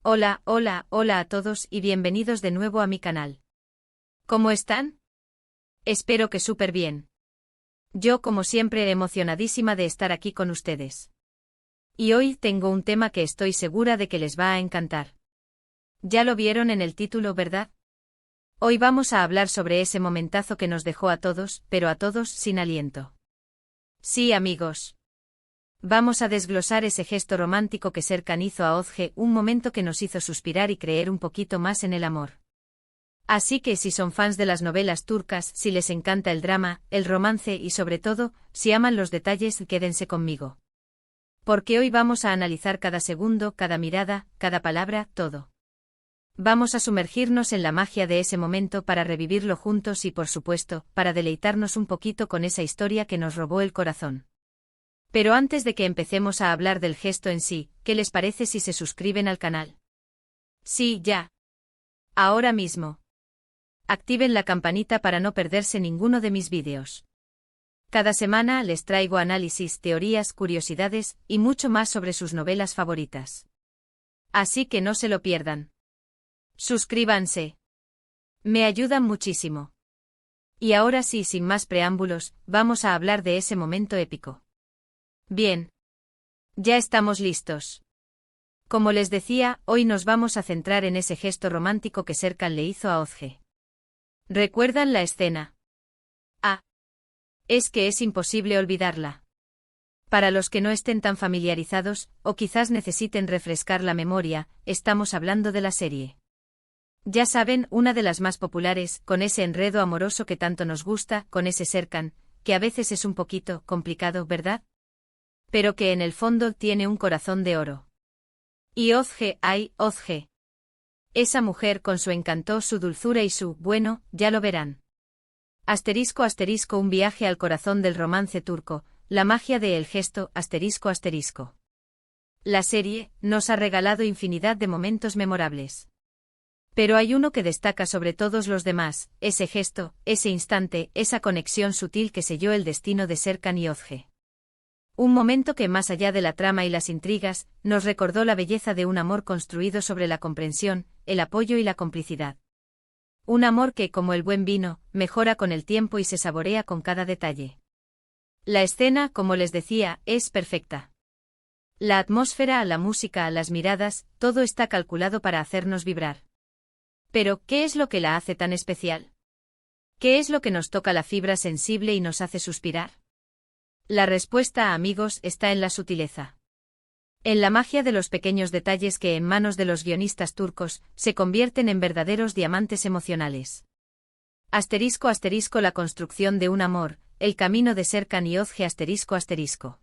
Hola, hola, hola a todos y bienvenidos de nuevo a mi canal. ¿Cómo están? Espero que súper bien. Yo, como siempre, emocionadísima de estar aquí con ustedes. Y hoy tengo un tema que estoy segura de que les va a encantar. Ya lo vieron en el título, ¿verdad? Hoy vamos a hablar sobre ese momentazo que nos dejó a todos, pero a todos sin aliento. Sí, amigos. Vamos a desglosar ese gesto romántico que Serkan hizo a Özge, un momento que nos hizo suspirar y creer un poquito más en el amor. Así que si son fans de las novelas turcas, si les encanta el drama, el romance y sobre todo, si aman los detalles, quédense conmigo. Porque hoy vamos a analizar cada segundo, cada mirada, cada palabra, todo. Vamos a sumergirnos en la magia de ese momento para revivirlo juntos y, por supuesto, para deleitarnos un poquito con esa historia que nos robó el corazón. Pero antes de que empecemos a hablar del gesto en sí, ¿qué les parece si se suscriben al canal? Sí, ya. Ahora mismo. Activen la campanita para no perderse ninguno de mis vídeos. Cada semana les traigo análisis, teorías, curiosidades y mucho más sobre sus novelas favoritas. Así que no se lo pierdan. Suscríbanse. Me ayudan muchísimo. Y ahora sí, sin más preámbulos, vamos a hablar de ese momento épico. Bien. Ya estamos listos. Como les decía, hoy nos vamos a centrar en ese gesto romántico que Serkan le hizo a Özge. ¿Recuerdan la escena? Ah. Es que es imposible olvidarla. Para los que no estén tan familiarizados, o quizás necesiten refrescar la memoria, estamos hablando de la serie. Ya saben, una de las más populares, con ese enredo amoroso que tanto nos gusta, con ese Serkan, que a veces es un poquito complicado, ¿verdad? Pero que en el fondo tiene un corazón de oro. Y Özge, ay, Özge. Esa mujer con su encanto, su dulzura y su, bueno, ya lo verán. Asterisco asterisco, un viaje al corazón del romance turco, la magia de El gesto, asterisco asterisco. La serie nos ha regalado infinidad de momentos memorables. Pero hay uno que destaca sobre todos los demás, ese gesto, ese instante, esa conexión sutil que selló el destino de Serkan y Özge. Un momento que, más allá de la trama y las intrigas, nos recordó la belleza de un amor construido sobre la comprensión, el apoyo y la complicidad. Un amor que, como el buen vino, mejora con el tiempo y se saborea con cada detalle. La escena, como les decía, es perfecta. La atmósfera, la música, las miradas, todo está calculado para hacernos vibrar. Pero, ¿qué es lo que la hace tan especial? ¿Qué es lo que nos toca la fibra sensible y nos hace suspirar? La respuesta, amigos, está en la sutileza. En la magia de los pequeños detalles que en manos de los guionistas turcos se convierten en verdaderos diamantes emocionales. Asterisco asterisco, la construcción de un amor, el camino de Serkan y Özge asterisco asterisco.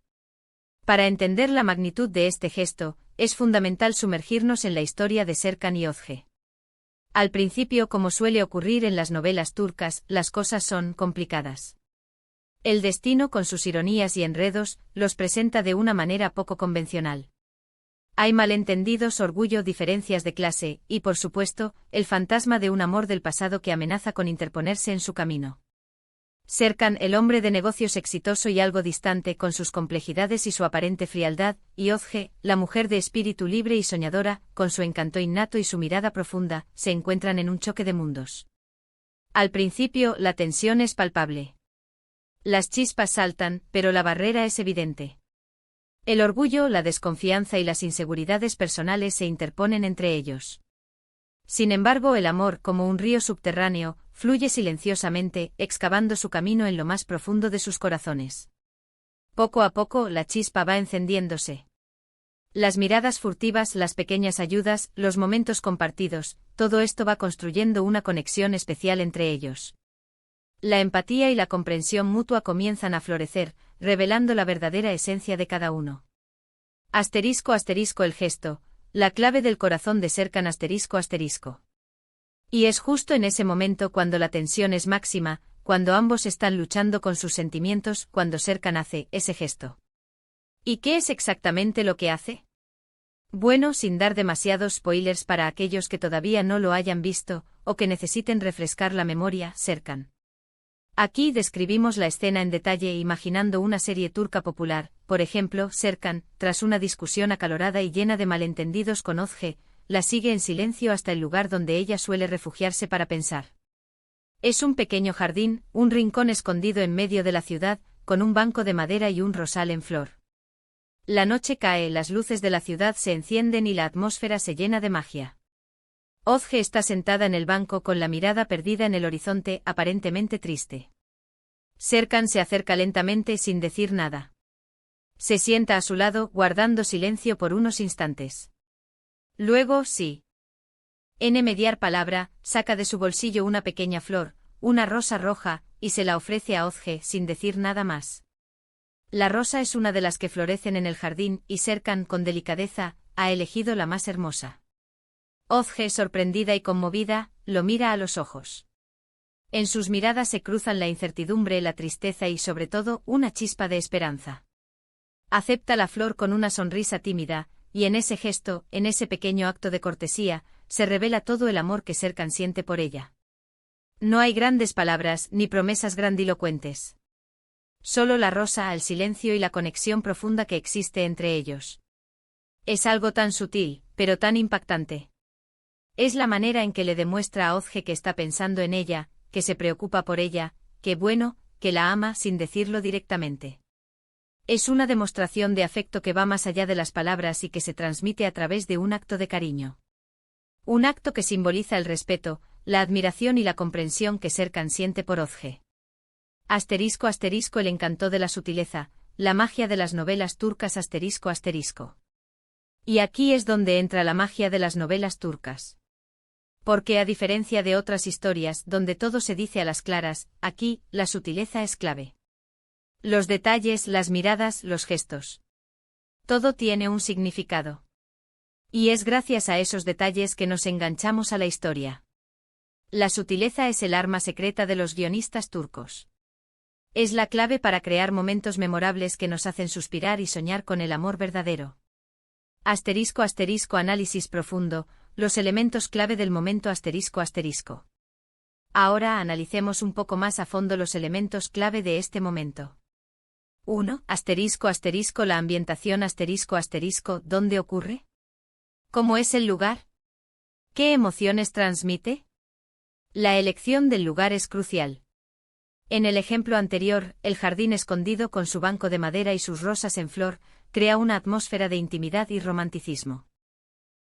Para entender la magnitud de este gesto, es fundamental sumergirnos en la historia de Serkan y Özge. Al principio, como suele ocurrir en las novelas turcas, las cosas son complicadas. El destino, con sus ironías y enredos, los presenta de una manera poco convencional. Hay malentendidos, orgullo, diferencias de clase, y por supuesto, el fantasma de un amor del pasado que amenaza con interponerse en su camino. Serkan, el hombre de negocios exitoso y algo distante, con sus complejidades y su aparente frialdad, y Özge, la mujer de espíritu libre y soñadora, con su encanto innato y su mirada profunda, se encuentran en un choque de mundos. Al principio, la tensión es palpable. Las chispas saltan, pero la barrera es evidente. El orgullo, la desconfianza y las inseguridades personales se interponen entre ellos. Sin embargo, el amor, como un río subterráneo, fluye silenciosamente, excavando su camino en lo más profundo de sus corazones. Poco a poco, la chispa va encendiéndose. Las miradas furtivas, las pequeñas ayudas, los momentos compartidos, todo esto va construyendo una conexión especial entre ellos. La empatía y la comprensión mutua comienzan a florecer, revelando la verdadera esencia de cada uno. Asterisco asterisco, el gesto, la clave del corazón de Serkan asterisco asterisco. Y es justo en ese momento cuando la tensión es máxima, cuando ambos están luchando con sus sentimientos, cuando Serkan hace ese gesto. ¿Y qué es exactamente lo que hace? Bueno, sin dar demasiados spoilers para aquellos que todavía no lo hayan visto, o que necesiten refrescar la memoria, Serkan. Aquí describimos la escena en detalle imaginando una serie turca popular, por ejemplo, Serkan, tras una discusión acalorada y llena de malentendidos con Özge, la sigue en silencio hasta el lugar donde ella suele refugiarse para pensar. Es un pequeño jardín, un rincón escondido en medio de la ciudad, con un banco de madera y un rosal en flor. La noche cae, las luces de la ciudad se encienden y la atmósfera se llena de magia. Ozge está sentada en el banco con la mirada perdida en el horizonte, aparentemente triste. Serkan se acerca lentamente sin decir nada. Se sienta a su lado, guardando silencio por unos instantes. Luego, sí. En mediar palabra, saca de su bolsillo una pequeña flor, una rosa roja, y se la ofrece a Ozge sin decir nada más. La rosa es una de las que florecen en el jardín y Serkan, con delicadeza, ha elegido la más hermosa. Ozge, sorprendida y conmovida, lo mira a los ojos. En sus miradas se cruzan la incertidumbre, la tristeza y, sobre todo, una chispa de esperanza. Acepta la flor con una sonrisa tímida, y en ese gesto, en ese pequeño acto de cortesía, se revela todo el amor que Serkan siente por ella. No hay grandes palabras ni promesas grandilocuentes. Solo la rosa, el silencio y la conexión profunda que existe entre ellos. Es algo tan sutil, pero tan impactante. Es la manera en que le demuestra a Ozge que está pensando en ella, que se preocupa por ella, que la ama sin decirlo directamente. Es una demostración de afecto que va más allá de las palabras y que se transmite a través de un acto de cariño. Un acto que simboliza el respeto, la admiración y la comprensión que Serkan siente por Ozge. Asterisco asterisco el encanto de la sutileza, la magia de las novelas turcas asterisco asterisco. Y aquí es donde entra la magia de las novelas turcas. Porque a diferencia de otras historias donde todo se dice a las claras, aquí, la sutileza es clave. Los detalles, las miradas, los gestos. Todo tiene un significado. Y es gracias a esos detalles que nos enganchamos a la historia. La sutileza es el arma secreta de los guionistas turcos. Es la clave para crear momentos memorables que nos hacen suspirar y soñar con el amor verdadero. Asterisco asterisco análisis profundo, los elementos clave del momento asterisco asterisco. Ahora analicemos un poco más a fondo los elementos clave de este momento. 1. Asterisco asterisco la ambientación asterisco asterisco ¿dónde ocurre? ¿Cómo es el lugar? ¿Qué emociones transmite? La elección del lugar es crucial. En el ejemplo anterior, el jardín escondido con su banco de madera y sus rosas en flor, crea una atmósfera de intimidad y romanticismo.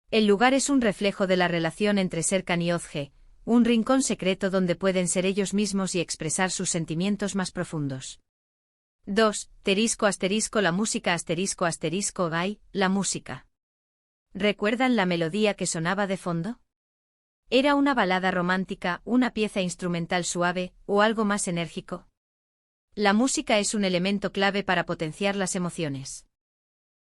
El lugar es un reflejo de la relación entre Serkan y Ozge, un rincón secreto donde pueden ser ellos mismos y expresar sus sentimientos más profundos. 2. Asterisco la música asterisco gay, la música. ¿Recuerdan la melodía que sonaba de fondo? ¿Era una balada romántica, una pieza instrumental suave, o algo más enérgico? La música es un elemento clave para potenciar las emociones.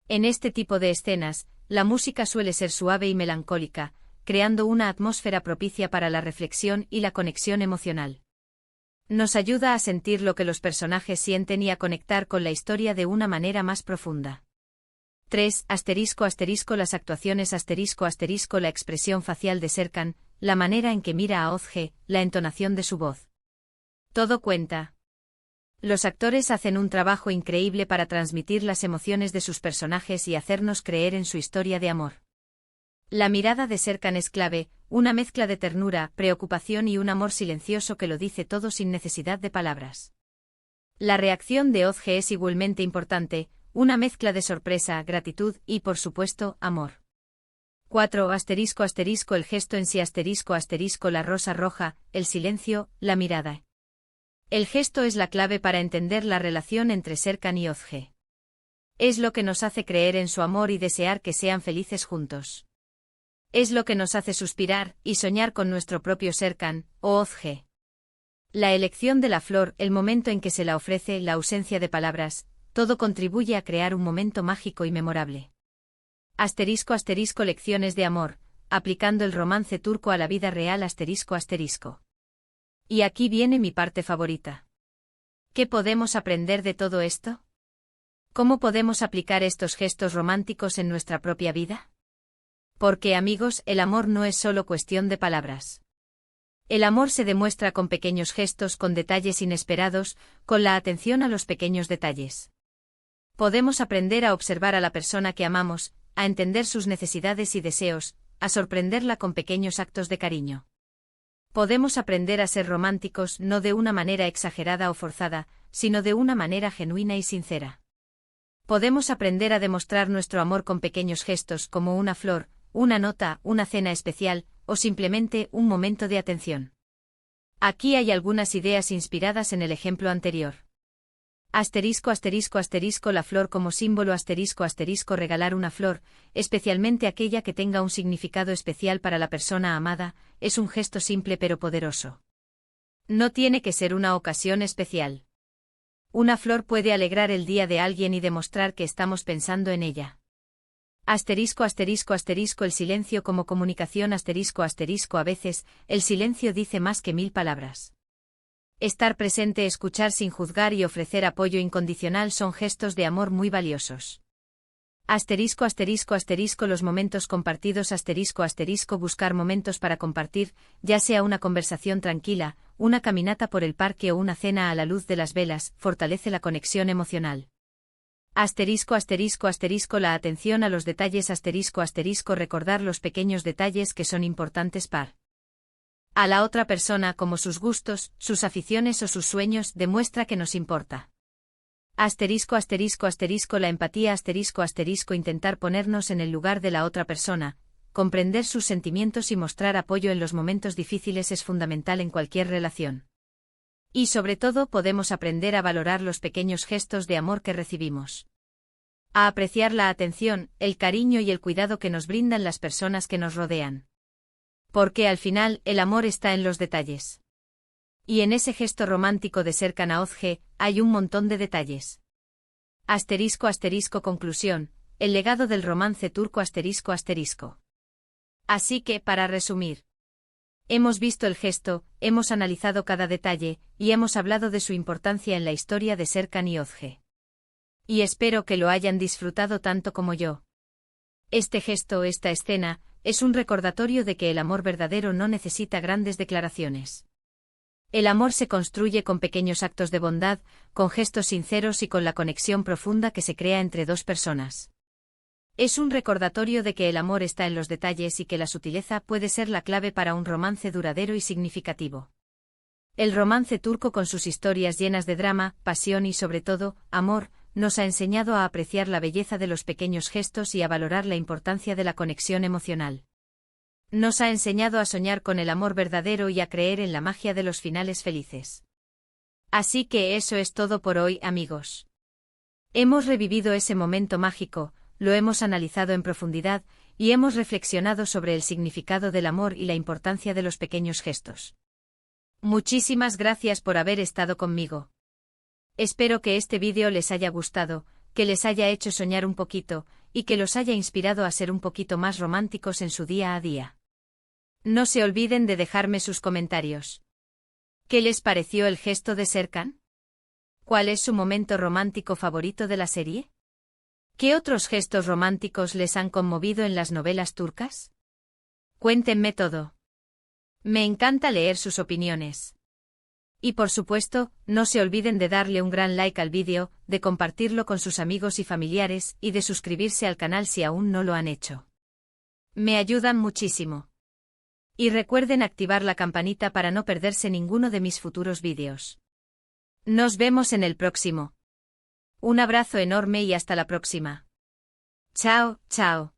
En este tipo de escenas, la música suele ser suave y melancólica, creando una atmósfera propicia para la reflexión y la conexión emocional. Nos ayuda a sentir lo que los personajes sienten y a conectar con la historia de una manera más profunda. 3. Asterisco las actuaciones asterisco la expresión facial de Serkan, la manera en que mira a Ozge, la entonación de su voz. Todo cuenta. Los actores hacen un trabajo increíble para transmitir las emociones de sus personajes y hacernos creer en su historia de amor. La mirada de Serkan es clave, una mezcla de ternura, preocupación y un amor silencioso que lo dice todo sin necesidad de palabras. La reacción de Ozge es igualmente importante, una mezcla de sorpresa, gratitud y, por supuesto, amor. 4. El gesto en sí la rosa roja, el silencio, la mirada. El gesto es la clave para entender la relación entre Serkan y Ozge. Es lo que nos hace creer en su amor y desear que sean felices juntos. Es lo que nos hace suspirar y soñar con nuestro propio Serkan, o Ozge. La elección de la flor, el momento en que se la ofrece, la ausencia de palabras, todo contribuye a crear un momento mágico y memorable. Lecciones de amor, aplicando el romance turco a la vida real Y aquí viene mi parte favorita. ¿Qué podemos aprender de todo esto? ¿Cómo podemos aplicar estos gestos románticos en nuestra propia vida? Porque, amigos, el amor no es solo cuestión de palabras. El amor se demuestra con pequeños gestos, con detalles inesperados, con la atención a los pequeños detalles. Podemos aprender a observar a la persona que amamos, a entender sus necesidades y deseos, a sorprenderla con pequeños actos de cariño. Podemos aprender a ser románticos no de una manera exagerada o forzada, sino de una manera genuina y sincera. Podemos aprender a demostrar nuestro amor con pequeños gestos como una flor, una nota, una cena especial, o simplemente un momento de atención. Aquí hay algunas ideas inspiradas en el ejemplo anterior. Asterisco asterisco asterisco la flor como símbolo asterisco asterisco regalar una flor, especialmente aquella que tenga un significado especial para la persona amada, es un gesto simple pero poderoso. No tiene que ser una ocasión especial. Una flor puede alegrar el día de alguien y demostrar que estamos pensando en ella. Asterisco asterisco asterisco el silencio como comunicación asterisco asterisco a veces, el silencio dice más que 1000 palabras. Estar presente, escuchar sin juzgar y ofrecer apoyo incondicional son gestos de amor muy valiosos. Asterisco asterisco asterisco los momentos compartidos asterisco asterisco buscar momentos para compartir, ya sea una conversación tranquila, una caminata por el parque o una cena a la luz de las velas, fortalece la conexión emocional. Asterisco asterisco asterisco la atención a los detalles asterisco asterisco recordar los pequeños detalles que son importantes para a la otra persona como sus gustos, sus aficiones o sus sueños demuestra que nos importa. Asterisco asterisco asterisco la empatía asterisco asterisco intentar ponernos en el lugar de la otra persona, comprender sus sentimientos y mostrar apoyo en los momentos difíciles es fundamental en cualquier relación. Y sobre todo podemos aprender a valorar los pequeños gestos de amor que recibimos. A apreciar la atención, el cariño y el cuidado que nos brindan las personas que nos rodean. Porque al final, el amor está en los detalles. Y en ese gesto romántico de ser Kanaozge, hay un montón de detalles. Asterisco asterisco conclusión, el legado del romance turco asterisco asterisco. Así que, para resumir. Hemos visto el gesto, hemos analizado cada detalle, y hemos hablado de su importancia en la historia de Serkan y Ozge. Y espero que lo hayan disfrutado tanto como yo. Este gesto, esta escena, es un recordatorio de que el amor verdadero no necesita grandes declaraciones. El amor se construye con pequeños actos de bondad, con gestos sinceros y con la conexión profunda que se crea entre dos personas. Es un recordatorio de que el amor está en los detalles y que la sutileza puede ser la clave para un romance duradero y significativo. El romance turco con sus historias llenas de drama, pasión y sobre todo, amor, nos ha enseñado a apreciar la belleza de los pequeños gestos y a valorar la importancia de la conexión emocional. Nos ha enseñado a soñar con el amor verdadero y a creer en la magia de los finales felices. Así que eso es todo por hoy, amigos. Hemos revivido ese momento mágico, lo hemos analizado en profundidad, y hemos reflexionado sobre el significado del amor y la importancia de los pequeños gestos. Muchísimas gracias por haber estado conmigo. Espero que este vídeo les haya gustado, que les haya hecho soñar un poquito, y que los haya inspirado a ser un poquito más románticos en su día a día. No se olviden de dejarme sus comentarios. ¿Qué les pareció el gesto de Serkan? ¿Cuál es su momento romántico favorito de la serie? ¿Qué otros gestos románticos les han conmovido en las novelas turcas? Cuéntenme todo. Me encanta leer sus opiniones. Y por supuesto, no se olviden de darle un gran like al vídeo, de compartirlo con sus amigos y familiares y de suscribirse al canal si aún no lo han hecho. Me ayudan muchísimo. Y recuerden activar la campanita para no perderse ninguno de mis futuros vídeos. Nos vemos en el próximo. Un abrazo enorme y hasta la próxima. Chao, chao.